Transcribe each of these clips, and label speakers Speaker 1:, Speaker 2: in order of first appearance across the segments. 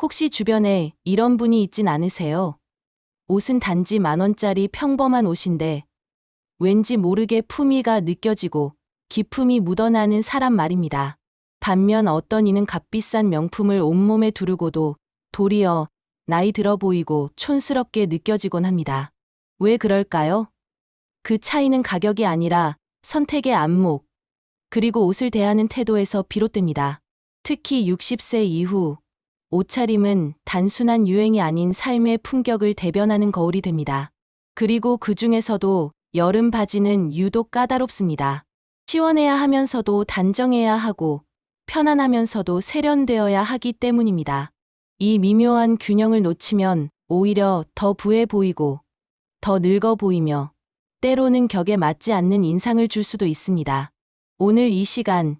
Speaker 1: 혹시 주변에 이런 분이 있진 않으세요? 옷은 단지 10,000원짜리 평범한 옷인데 왠지 모르게 품위가 느껴지고 기품이 묻어나는 사람 말입니다. 반면 어떤 이는 값비싼 명품을 온몸에 두르고도 도리어 나이 들어 보이고 촌스럽게 느껴지곤 합니다. 왜 그럴까요? 그 차이는 가격이 아니라 선택의 안목, 그리고 옷을 대하는 태도에서 비롯됩니다. 특히 60세 이후 옷차림은 단순한 유행이 아닌 삶의 품격을 대변하는 거울이 됩니다. 그리고 그 중에서도 여름 바지는 유독 까다롭습니다. 시원해야 하면서도 단정해야 하고 편안하면서도 세련되어야 하기 때문입니다. 이 미묘한 균형을 놓치면 오히려 더 부해 보이고 더 늙어 보이며 때로는 격에 맞지 않는 인상을 줄 수도 있습니다. 오늘 이 시간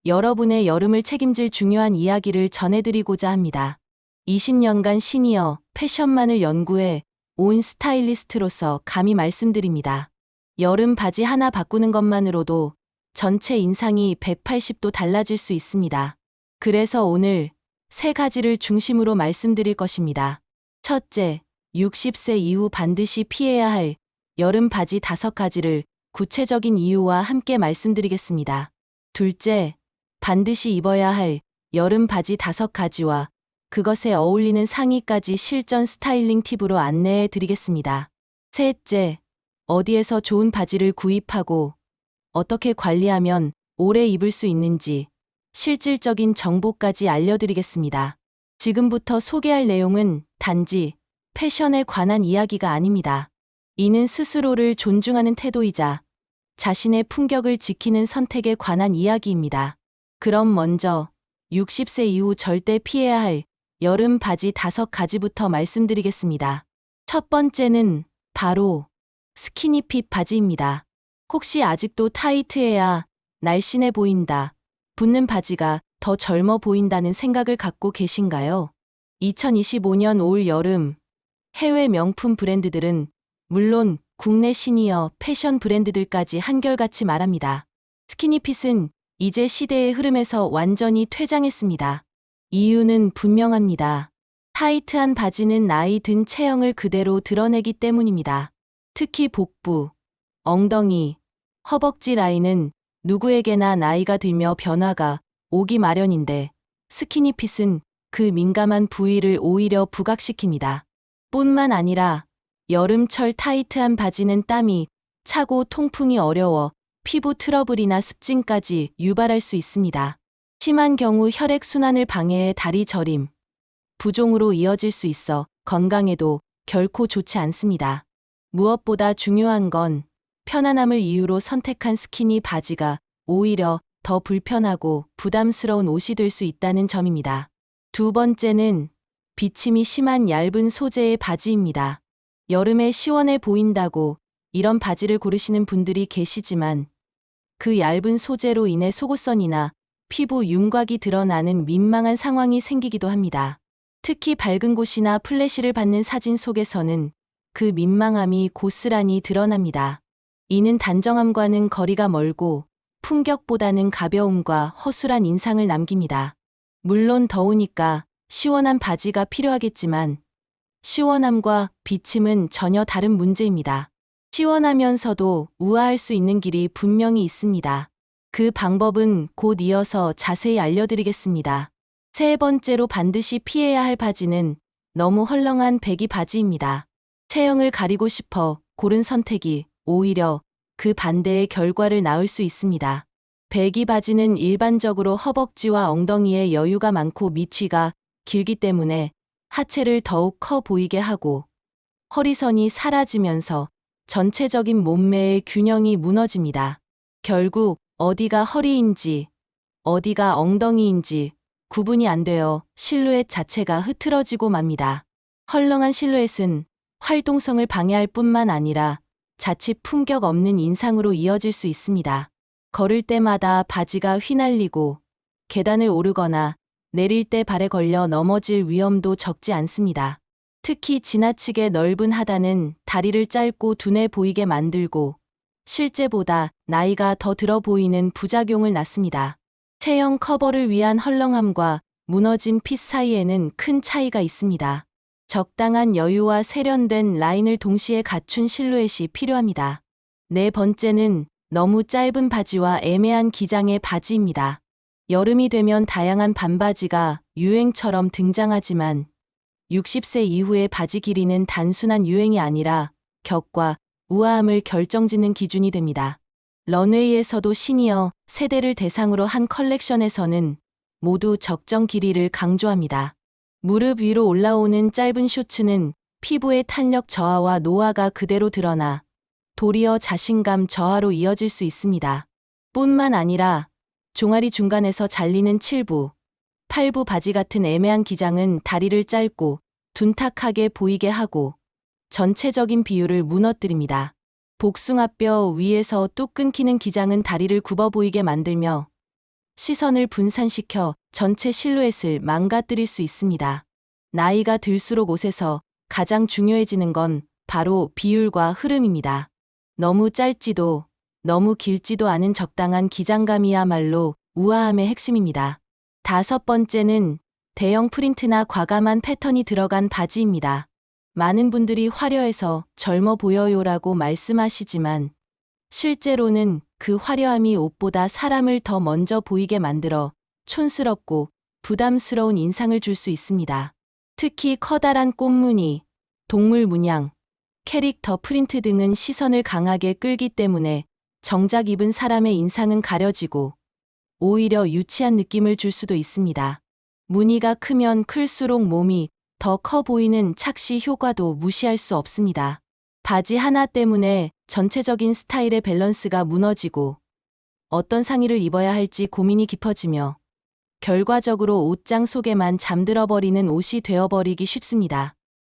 Speaker 1: 여러분의 여름을 책임질 중요한 이야기를 전해드리고자 합니다. 20년간 시니어 패션만을 연구해 온 스타일리스트로서 감히 말씀드립니다. 여름 바지 하나 바꾸는 것만으로도 전체 인상이 180도 달라질 수 있습니다. 그래서 오늘 3가지를 중심으로 말씀드릴 것입니다. 첫째, 60세 이후 반드시 피해야 할 여름 바지 5가지를 구체적인 이유와 함께 말씀드리겠습니다. 둘째, 반드시 입어야 할 여름 바지 5가지와 그것에 어울리는 상의까지 실전 스타일링 팁으로 안내해 드리겠습니다. 셋째, 어디에서 좋은 바지를 구입하고 어떻게 관리하면 오래 입을 수 있는지 실질적인 정보까지 알려드리겠습니다. 지금부터 소개할 내용은 단지 패션에 관한 이야기가 아닙니다. 이는 스스로를 존중하는 태도이자 자신의 품격을 지키는 선택에 관한 이야기입니다. 그럼 먼저 60세 이후 절대 피해야 할 여름 바지 5가지부터 말씀드리겠습니다. 첫 번째는 바로 스키니핏 바지입니다. 혹시 아직도 타이트해야 날씬해 보인다, 붙는 바지가 더 젊어 보인다는 생각을 갖고 계신가요? 2025년 올 여름 해외 명품 브랜드들은 물론 국내 시니어 패션 브랜드들까지 한결같이 말합니다. 스키니핏은 이제 시대의 흐름에서 완전히 퇴장했습니다. 이유는 분명합니다. 타이트한 바지는 나이 든 체형을 그대로 드러내기 때문입니다. 특히 복부, 엉덩이, 허벅지 라인은 누구에게나 나이가 들며 변화가 오기 마련인데 스키니핏은 그 민감한 부위를 오히려 부각시킵니다. 뿐만 아니라 여름철 타이트한 바지는 땀이 차고 통풍이 어려워 피부 트러블이나 습진까지 유발할 수 있습니다. 심한 경우 혈액순환을 방해해 다리 저림, 부종으로 이어질 수 있어 건강에도 결코 좋지 않습니다. 무엇보다 중요한 건 편안함을 이유로 선택한 스키니 바지가 오히려 더 불편하고 부담스러운 옷이 될 수 있다는 점입니다. 두 번째는 비침이 심한 얇은 소재의 바지입니다. 여름에 시원해 보인다고 이런 바지를 고르시는 분들이 계시지만 그 얇은 소재로 인해 속옷선이나 피부 윤곽이 드러나는 민망한 상황이 생기기도 합니다. 특히 밝은 곳이나 플래시를 받는 사진 속에서는 그 민망함이 고스란히 드러납니다. 이는 단정함과는 거리가 멀고 품격보다는 가벼움과 허술한 인상을 남깁니다. 물론 더우니까 시원한 바지가 필요하겠지만 시원함과 비침은 전혀 다른 문제입니다. 시원하면서도 우아할 수 있는 길이 분명히 있습니다. 그 방법은 곧 이어서 자세히 알려드리겠습니다. 세 번째로 반드시 피해야 할 바지는 너무 헐렁한 배기 바지입니다. 체형을 가리고 싶어 고른 선택이 오히려 그 반대의 결과를 낳을 수 있습니다. 배기 바지는 일반적으로 허벅지와 엉덩이에 여유가 많고 밑위가 길기 때문에 하체를 더욱 커 보이게 하고 허리선이 사라지면서 전체적인 몸매의 균형이 무너집니다. 결국 어디가 허리인지 어디가 엉덩이인지 구분이 안 되어 실루엣 자체가 흐트러지고 맙니다. 헐렁한 실루엣은 활동성을 방해할 뿐만 아니라 자칫 품격 없는 인상으로 이어질 수 있습니다. 걸을 때마다 바지가 휘날리고 계단을 오르거나 내릴 때 발에 걸려 넘어질 위험도 적지 않습니다. 특히 지나치게 넓은 하단은 다리를 짧고 둔해 보이게 만들고 실제보다 나이가 더 들어 보이는 부작용을 낳습니다. 체형 커버를 위한 헐렁함과 무너진 핏 사이에는 큰 차이가 있습니다. 적당한 여유와 세련된 라인을 동시에 갖춘 실루엣이 필요합니다. 네 번째는 너무 짧은 바지와 애매한 기장의 바지입니다. 여름이 되면 다양한 반바지가 유행처럼 등장하지만 60세 이후의 바지 길이는 단순한 유행이 아니라 격과 우아함을 결정짓는 기준이 됩니다. 런웨이에서도 시니어 세대를 대상으로 한 컬렉션에서는 모두 적정 길이를 강조합니다. 무릎 위로 올라오는 짧은 셔츠는 피부의 탄력 저하와 노화가 그대로 드러나 도리어 자신감 저하로 이어질 수 있습니다. 뿐만 아니라 종아리 중간에서 잘리는 7부, 8부 바지 같은 애매한 기장은 다리를 짧고 둔탁하게 보이게 하고 전체적인 비율을 무너뜨립니다. 복숭아뼈 위에서 뚝 끊기는 기장은 다리를 굽어 보이게 만들며 시선을 분산시켜 전체 실루엣을 망가뜨릴 수 있습니다. 나이가 들수록 옷에서 가장 중요해지는 건 바로 비율과 흐름입니다. 너무 짧지도 너무 길지도 않은 적당한 기장감이야말로 우아함의 핵심입니다. 다섯 번째는 대형 프린트나 과감한 패턴이 들어간 바지입니다. 많은 분들이 화려해서 젊어 보여요라고 말씀하시지만 실제로는 그 화려함이 옷보다 사람을 더 먼저 보이게 만들어 촌스럽고 부담스러운 인상을 줄 수 있습니다. 특히 커다란 꽃무늬, 동물 문양, 캐릭터 프린트 등은 시선을 강하게 끌기 때문에 정작 입은 사람의 인상은 가려지고 오히려 유치한 느낌을 줄 수도 있습니다. 무늬가 크면 클수록 몸이 더 커 보이는 착시 효과도 무시할 수 없습니다. 바지 하나 때문에 전체적인 스타일의 밸런스가 무너지고 어떤 상의를 입어야 할지 고민이 깊어지며 결과적으로 옷장 속에만 잠들어버리는 옷이 되어버리기 쉽습니다.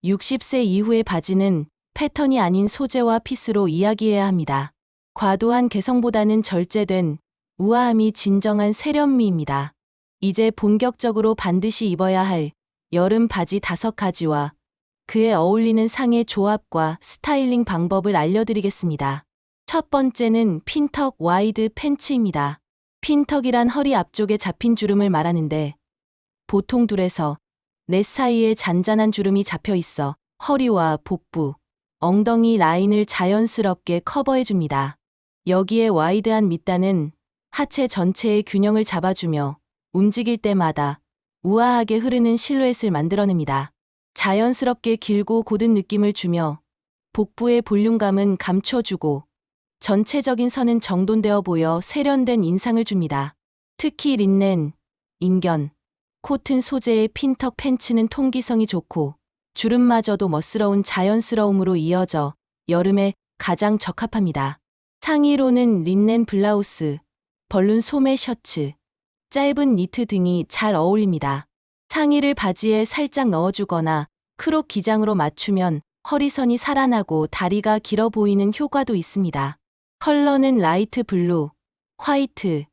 Speaker 1: 60세 이후의 바지는 패턴이 아닌 소재와 핏으로 이야기해야 합니다. 과도한 개성보다는 절제된 우아함이 진정한 세련미입니다. 이제 본격적으로 반드시 입어야 할 여름 바지 5가지와 그에 어울리는 상의 조합과 스타일링 방법을 알려드리겠습니다. 첫 번째는 핀턱 와이드 팬츠입니다. 핀턱이란 허리 앞쪽에 잡힌 주름을 말하는데 보통 둘에서 넷 사이에 잔잔한 주름이 잡혀 있어 허리와 복부, 엉덩이 라인을 자연스럽게 커버해줍니다. 여기에 와이드한 밑단은 하체 전체의 균형을 잡아주며 움직일 때마다 우아하게 흐르는 실루엣을 만들어냅니다. 자연스럽게 길고 곧은 느낌을 주며 복부의 볼륨감은 감춰주고 전체적인 선은 정돈되어 보여 세련된 인상을 줍니다. 특히 린넨, 인견, 코튼 소재의 핀턱 팬츠는 통기성이 좋고 주름마저도 멋스러운 자연스러움으로 이어져 여름에 가장 적합합니다. 상의로는 린넨 블라우스, 벌룬 소매 셔츠, 짧은 니트 등이 잘 어울립니다. 상의를 바지에 살짝 넣어주거나 크롭 기장으로 맞추면 허리선이 살아나고 다리가 길어 보이는 효과도 있습니다. 컬러는 라이트 블루, 화이트,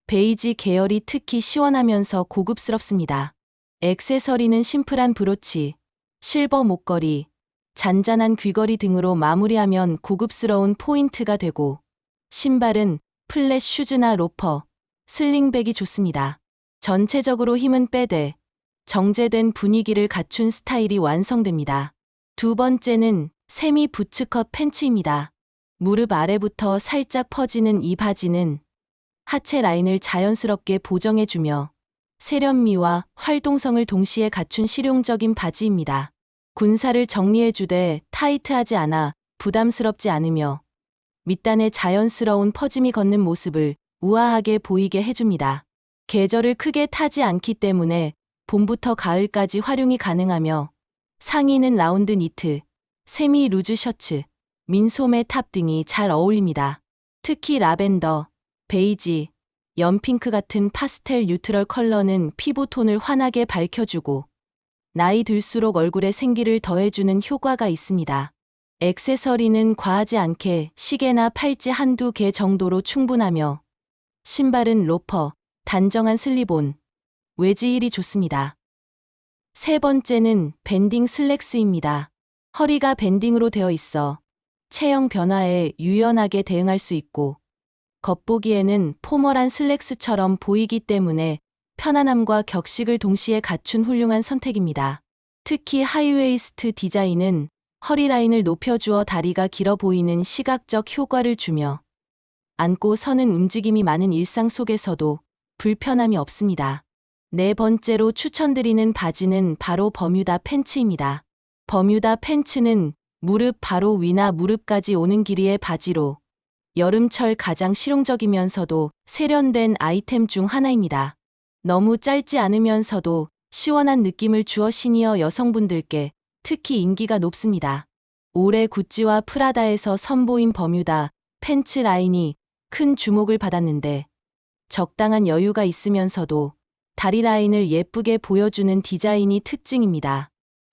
Speaker 1: 베이지 계열이 특히 시원하면서 고급스럽습니다. 액세서리는 심플한 브로치, 실버 목걸이, 잔잔한 귀걸이 등으로 마무리하면 고급스러운 포인트가 되고 신발은 플랫 슈즈나 로퍼, 슬링백이 좋습니다. 전체적으로 힘은 빼되 정제된 분위기를 갖춘 스타일이 완성됩니다. 두 번째는 세미 부츠컷 팬츠입니다. 무릎 아래부터 살짝 퍼지는 이 바지는 하체 라인을 자연스럽게 보정해주며 세련미와 활동성을 동시에 갖춘 실용적인 바지입니다. 군살을 정리해주되 타이트하지 않아 부담스럽지 않으며 밑단에 자연스러운 퍼짐이 걷는 모습을 우아하게 보이게 해줍니다. 계절을 크게 타지 않기 때문에 봄부터 가을까지 활용이 가능하며 상의는 라운드 니트, 세미 루즈 셔츠, 민소매 탑 등이 잘 어울립니다. 특히 라벤더, 베이지, 연핑크 같은 파스텔 뉴트럴 컬러는 피부톤을 환하게 밝혀주고 나이 들수록 얼굴에 생기를 더해주는 효과가 있습니다. 액세서리는 과하지 않게 시계나 팔찌 한두 개 정도로 충분하며 신발은 로퍼, 단정한 슬립온, 웨지힐이 좋습니다. 세 번째는 밴딩 슬랙스입니다. 허리가 밴딩으로 되어 있어 체형 변화에 유연하게 대응할 수 있고 겉보기에는 포멀한 슬랙스처럼 보이기 때문에 편안함과 격식을 동시에 갖춘 훌륭한 선택입니다. 특히 하이웨이스트 디자인은 허리 라인을 높여주어 다리가 길어 보이는 시각적 효과를 주며 앉고 서는 움직임이 많은 일상 속에서도 불편함이 없습니다. 네 번째로 추천드리는 바지는 바로 버뮤다 팬츠입니다. 버뮤다 팬츠는 무릎 바로 위나 무릎까지 오는 길이의 바지로 여름철 가장 실용적이면서도 세련된 아이템 중 하나입니다. 너무 짧지 않으면서도 시원한 느낌을 주어 시니어 여성분들께 특히 인기가 높습니다. 올해 구찌와 프라다에서 선보인 버뮤다 팬츠 라인이 큰 주목을 받았는데 적당한 여유가 있으면서도 다리 라인을 예쁘게 보여주는 디자인이 특징입니다.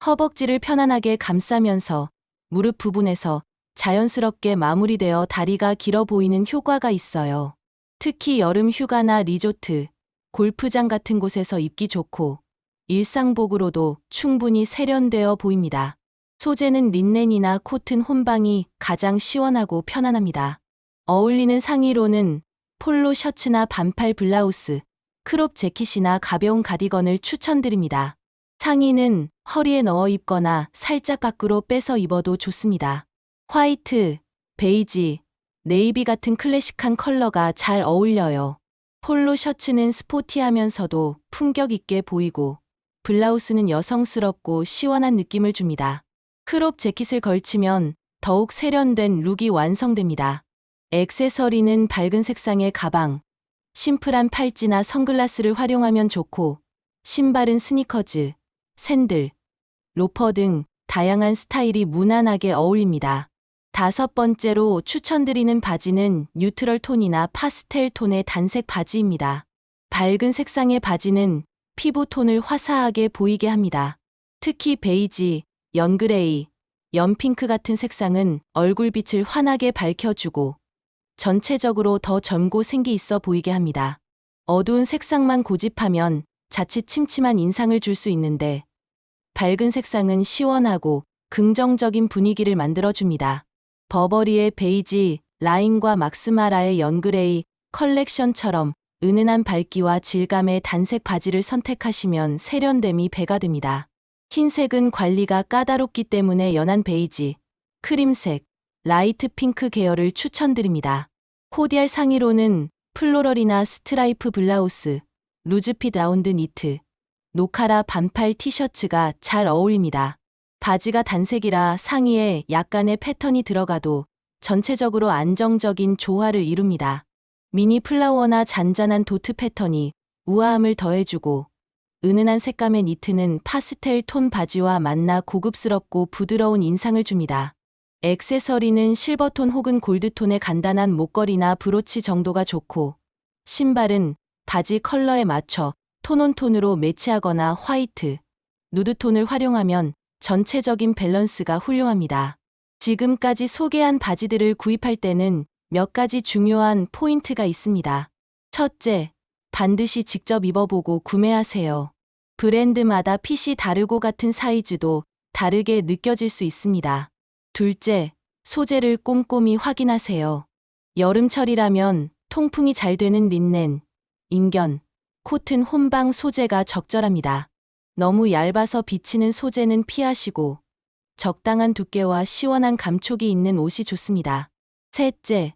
Speaker 1: 허벅지를 편안하게 감싸면서 무릎 부분에서 자연스럽게 마무리되어 다리가 길어 보이는 효과가 있어요. 특히 여름 휴가나 리조트, 골프장 같은 곳에서 입기 좋고 일상복으로도 충분히 세련되어 보입니다. 소재는 린넨이나 코튼 혼방이 가장 시원하고 편안합니다. 어울리는 상의로는 폴로 셔츠나 반팔 블라우스, 크롭 재킷이나 가벼운 가디건을 추천드립니다. 상의는 허리에 넣어 입거나 살짝 밖으로 빼서 입어도 좋습니다. 화이트, 베이지, 네이비 같은 클래식한 컬러가 잘 어울려요. 폴로 셔츠는 스포티하면서도 품격 있게 보이고 블라우스는 여성스럽고 시원한 느낌을 줍니다. 크롭 재킷을 걸치면 더욱 세련된 룩이 완성됩니다. 액세서리는 밝은 색상의 가방, 심플한 팔찌나 선글라스를 활용하면 좋고 신발은 스니커즈, 샌들, 로퍼 등 다양한 스타일이 무난하게 어울립니다. 다섯 번째로 추천드리는 바지는 뉴트럴 톤이나 파스텔 톤의 단색 바지입니다. 밝은 색상의 바지는 피부 톤을 화사하게 보이게 합니다. 특히 베이지, 연그레이, 연핑크 같은 색상은 얼굴빛을 환하게 밝혀주고 전체적으로 더 젊고 생기 있어 보이게 합니다. 어두운 색상만 고집하면 자칫 침침한 인상을 줄 수 있는데 밝은 색상은 시원하고 긍정적인 분위기를 만들어줍니다. 버버리의 베이지, 라인과 막스마라의 연그레이 컬렉션처럼 은은한 밝기와 질감의 단색 바지를 선택하시면 세련됨이 배가 됩니다. 흰색은 관리가 까다롭기 때문에 연한 베이지, 크림색, 라이트 핑크 계열을 추천드립니다. 코디할 상의로는 플로럴이나 스트라이프 블라우스, 루즈핏 라운드 니트, 노카라 반팔 티셔츠가 잘 어울립니다. 바지가 단색이라 상의에 약간의 패턴이 들어가도 전체적으로 안정적인 조화를 이룹니다. 미니 플라워나 잔잔한 도트 패턴이 우아함을 더해주고 은은한 색감의 니트는 파스텔 톤 바지와 만나 고급스럽고 부드러운 인상을 줍니다. 액세서리는 실버톤 혹은 골드톤의 간단한 목걸이나 브로치 정도가 좋고 신발은 바지 컬러에 맞춰 톤온톤으로 매치하거나 화이트, 누드톤을 활용하면 전체적인 밸런스가 훌륭합니다. 지금까지 소개한 바지들을 구입할 때는 몇 가지 중요한 포인트가 있습니다. 첫째, 반드시 직접 입어보고 구매하세요. 브랜드마다 핏이 다르고 같은 사이즈도 다르게 느껴질 수 있습니다. 둘째, 소재를 꼼꼼히 확인하세요. 여름철이라면 통풍이 잘 되는 린넨, 인견, 코튼 혼방 소재가 적절합니다. 너무 얇아서 비치는 소재는 피하시고 적당한 두께와 시원한 감촉이 있는 옷이 좋습니다. 셋째,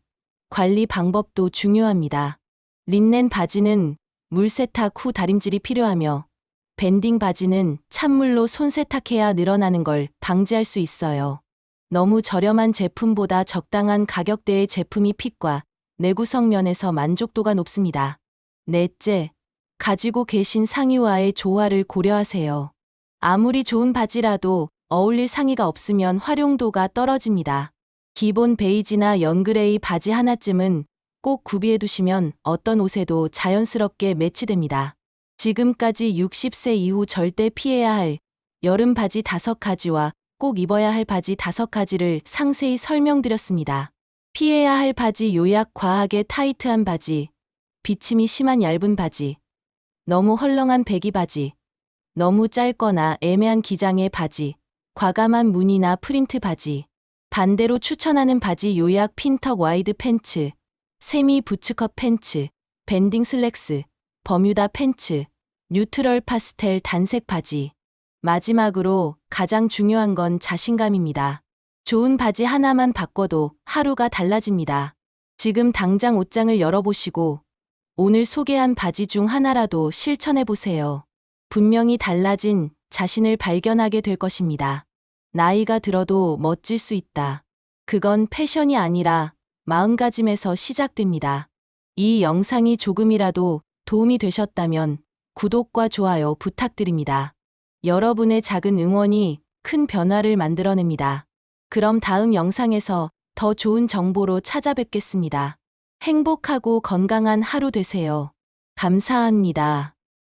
Speaker 1: 관리 방법도 중요합니다. 린넨 바지는 물 세탁 후 다림질이 필요하며 밴딩 바지는 찬물로 손 세탁해야 늘어나는 걸 방지할 수 있어요. 너무 저렴한 제품보다 적당한 가격대의 제품이 핏과 내구성 면에서 만족도가 높습니다. 넷째, 가지고 계신 상의와의 조화를 고려하세요. 아무리 좋은 바지라도 어울릴 상의가 없으면 활용도가 떨어집니다. 기본 베이지나 연그레이 바지 하나쯤은 꼭 구비해 두시면 어떤 옷에도 자연스럽게 매치됩니다. 지금까지 60세 이후 절대 피해야 할 여름 바지 5가지와 꼭 입어야 할 바지 5가지를 상세히 설명드렸습니다. 피해야 할 바지 요약: 과하게 타이트한 바지, 비침이 심한 얇은 바지, 너무 헐렁한 배기 바지, 너무 짧거나 애매한 기장의 바지, 과감한 무늬나 프린트 바지. 반대로 추천하는 바지 요약: 핀턱 와이드 팬츠, 세미 부츠컷 팬츠, 밴딩 슬랙스, 버뮤다 팬츠, 뉴트럴 파스텔 단색 바지. 마지막으로 가장 중요한 건 자신감입니다. 좋은 바지 하나만 바꿔도 하루가 달라집니다. 지금 당장 옷장을 열어보시고 오늘 소개한 바지 중 하나라도 실천해보세요. 분명히 달라진 자신을 발견하게 될 것입니다. 나이가 들어도 멋질 수 있다. 그건 패션이 아니라 마음가짐에서 시작됩니다. 이 영상이 조금이라도 도움이 되셨다면 구독과 좋아요 부탁드립니다. 여러분의 작은 응원이 큰 변화를 만들어냅니다. 그럼 다음 영상에서 더 좋은 정보로 찾아뵙겠습니다. 행복하고 건강한 하루 되세요. 감사합니다.